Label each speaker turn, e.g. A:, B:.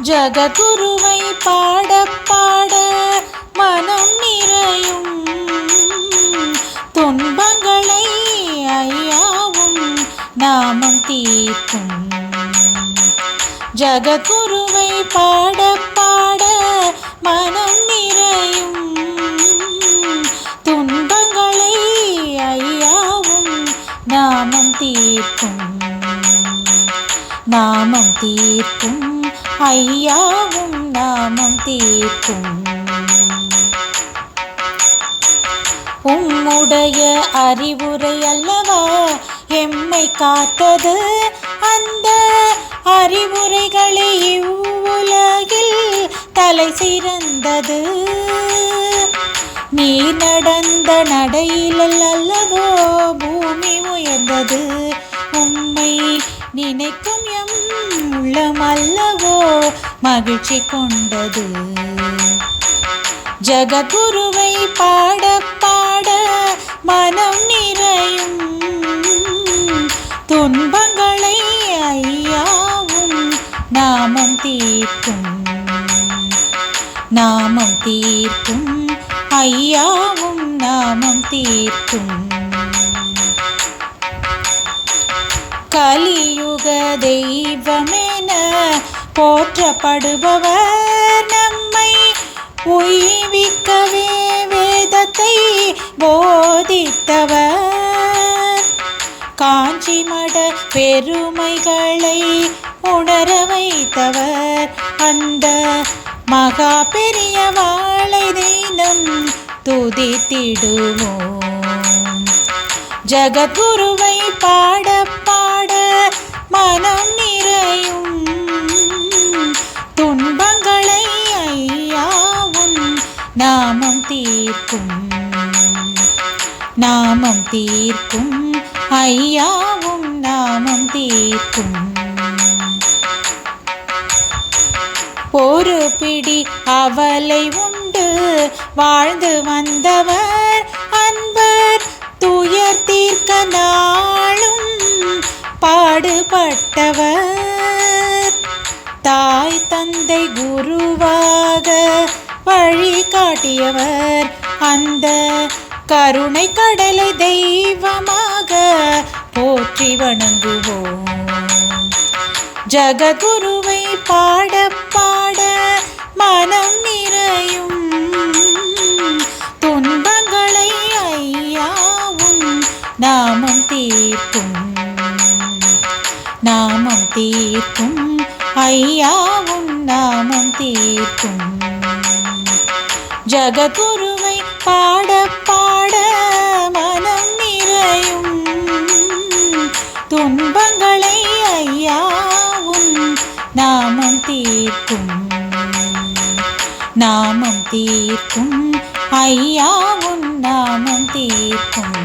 A: ஜகத்குருவை பாட பாட மனம் நிறையும், துன்பங்களை ஐயாவும் நாமம் தீர்க்கும். ஜகத்குருவை பாட பாட மனம் நிறையும், துன்பங்களை ஐயாவும் நாமம் தீர்க்கும். நாமம் தீர்க்கும் ஐயாவும் நாமம் தீர்க்கும். உம்முடைய அறிவுரை அல்லவா எம்மை காத்தது, அந்த அறிவுரைகளை இவ்வுலகில் தலை சிறந்தது. நீ நடந்த நடையில் அல்லவோ பூமி உயர்ந்தது, உம்மை நினைக்கும் எம் உள்ளம் அல்லவோ மகிழ்ச்சி கொண்டது. ஜகத்குருவை பாட பாட மனம் நிறையும், துன்பங்களை ஐயாவும் நாமம் தீர்க்கும். நாமம் தீர்க்கும் ஐயாவும் நாமம் தீர்க்கும். கலியுக தெய்வமென போற்றப்படுபவர் நம்மை உய்விக்கவே வேதத்தை போதித்தவர். காஞ்சி மட பெருமைகளை உணர வைத்தவர், அந்த மகா பெரிய வாளை தினம் துதித்திடுவோம். ஜகத்குருவை பாட பாட மனம் நிறையும், துன்பங்களை ஐயாவும் நாமம் தீர்க்கும். நாமம் தீர்க்கும் ஐயாவும் நாமம் தீர்க்கும். ஒரு பிடி அவலை உண்டு வாழ்ந்து வந்தவர் அன்பர், துயர் தீர்க்க நாளும் பாடுபட்டவர். தாய் தந்தை குருவாக வழி காட்டியவர், அந்த கருணை கடலை தெய்வமாக போற்றி வணங்குவோம். ஜகத்குருவை பாட பாட மனம் நிறையும், துன்பங்களை ஐயாவும் நாமம் தீர்க்கும். நாமம் தீர்க்கும் ஐயாவும் நாமம் தீர்க்கும். ஜகத்குருவை பாட பாட மனம் நிறையும், துன்பங்களை ஐயாவும் நாமம் தீர்க்கும். நாமம் தீர்க்கும் ஐயாவும் நாமம் தீர்க்கும்.